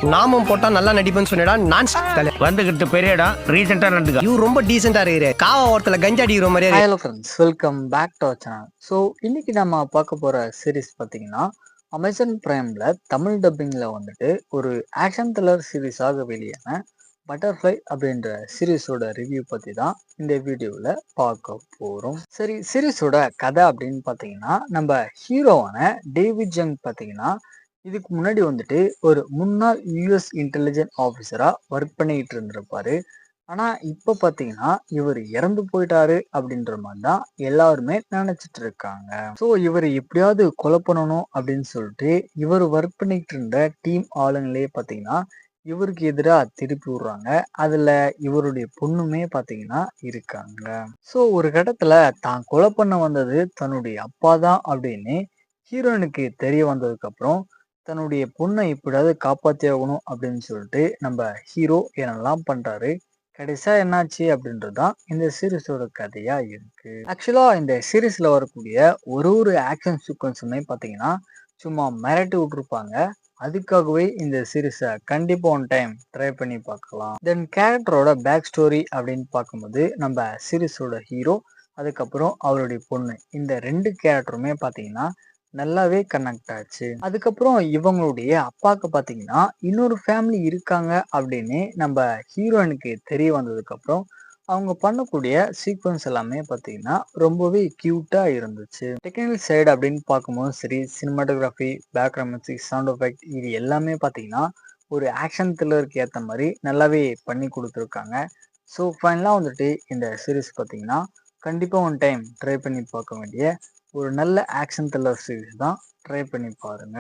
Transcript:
நாமும் போட்டா நல்லா நடிப்பேன்னு சொன்னடா. நான் வந்துகிட்டு பெரிய இடம் ரீசெண்டா நடந்துக்க. இவரு ரொம்ப டீசெண்டா இருக்கிற காவா ஓரத்துல கஞ்சா அடிக்கிற மாதிரியே. Hello friends, welcome back to our channel. So இன்னைக்கு நம்ம பார்க்க போற சீரிஸ் பார்த்தீங்கன்னா அமேசான் பிரைம்ல தமிழ் டப்பிங்ல வந்துட்டு ஒரு ஆக்ஷன் த்ரில்லர் சீரிஸாக வெளியான பட்டர்ஃப்ளை அப்படின்ற சீரிஸோட ரிவ்யூ பத்தி தான் இந்த வீடியோவில் பார்க்க போறோம். சரி, சீரிஸோட கதை அப்படின்னு பார்த்தீங்கன்னா நம்ம ஹீரோவான டேவிட் ஜங் பார்த்தீங்கன்னா இதுக்கு முன்னாடி வந்துட்டு ஒரு முன்னாள் யூஎஸ் இன்டெலிஜென்ட் ஆஃபீஸரா ஒர்க் பண்ணிட்டு இருந்திருப்பாரு. ஆனா இப்ப பாத்தீங்கன்னா இவர் இறந்து போயிட்டாரு அப்படின்ற மாதிரி தான் எல்லாருமே நினைச்சிட்டு இருக்காங்க. ஸோ இவர் எப்படியாவது கொலை பண்ணணும் அப்படின்னு சொல்லிட்டு இவர் ஒர்க் பண்ணிட்டு இருந்த டீம் ஆளுங்களே பாத்தீங்கன்னா இவருக்கு எதிராக திருப்பி விடுறாங்க. அதுல இவருடைய பொண்ணுமே பாத்தீங்கன்னா இருக்காங்க. ஸோ ஒரு கட்டத்துல தான் கொலை பண்ண வந்தது தன்னுடைய அப்பா தான் அப்படின்னு ஹீரோயினுக்கு தெரிய வந்ததுக்கு அப்புறம் தன்னுடைய பொண்ணை எப்படியாவது காப்பாத்தி ஆகணும் அப்படின்னு சொல்லிட்டு நம்ம ஹீரோ என்னெல்லாம் பண்றாரு, கடைசியா என்னாச்சு அப்படின்றதுதான் இந்த சீரிஸோட கதையா இருக்கு. ஆக்சுவலா இந்த சீரீஸ்ல வரக்கூடிய ஒரு ஆக்ஷன் சீக்வன்ஸுமே பாத்தீங்கன்னா சும்மா மிரட்டி விட்டுருப்பாங்க. அதுக்காகவே இந்த சீரீஸை கண்டிப்பா ஒன் டைம் ட்ரை பண்ணி பார்க்கலாம். தென் கேரக்டரோட பேக் ஸ்டோரி அப்படின்னு பார்க்கும்போது நம்ம சீரீஸோட ஹீரோ அதுக்கப்புறம் அவருடைய பொண்ணு இந்த ரெண்டு கேரக்டருமே பாத்தீங்கன்னா நல்லாவே கனெக்ட் ஆச்சு. அதுக்கப்புறம் இவங்களுடைய அப்பாவுக்கு பாத்தீங்கன்னா இன்னொரு ஃபேமிலி இருக்காங்க அப்படின்னு நம்ம ஹீரோயினுக்கு தெரிய வந்ததுக்கு அப்புறம் அவங்க பண்ணக்கூடிய சீக்வன்ஸ் எல்லாமே பார்த்தீங்கன்னா ரொம்பவே கியூட்டா இருந்துச்சு. டெக்னிக்கல் சைடு அப்படின்னு பார்க்கும்போது சரி, cinematography, background music, sound effect இது எல்லாமே பார்த்தீங்கன்னா ஒரு ஆக்ஷன் த்ரில்லருக்கு ஏற்ற மாதிரி நல்லாவே பண்ணி கொடுத்துருக்காங்க. ஸோ ஃபைனலாக வந்துட்டு இந்த சீரீஸ் பார்த்தீங்கன்னா கண்டிப்பாக ஒன் டைம் ட்ரை பண்ணி பார்க்க வேண்டிய ஒரு நல்ல ஆக்ஷன் த்ரில்லர் சீரீஸ் தான். ட்ரை பண்ணி பாருங்க.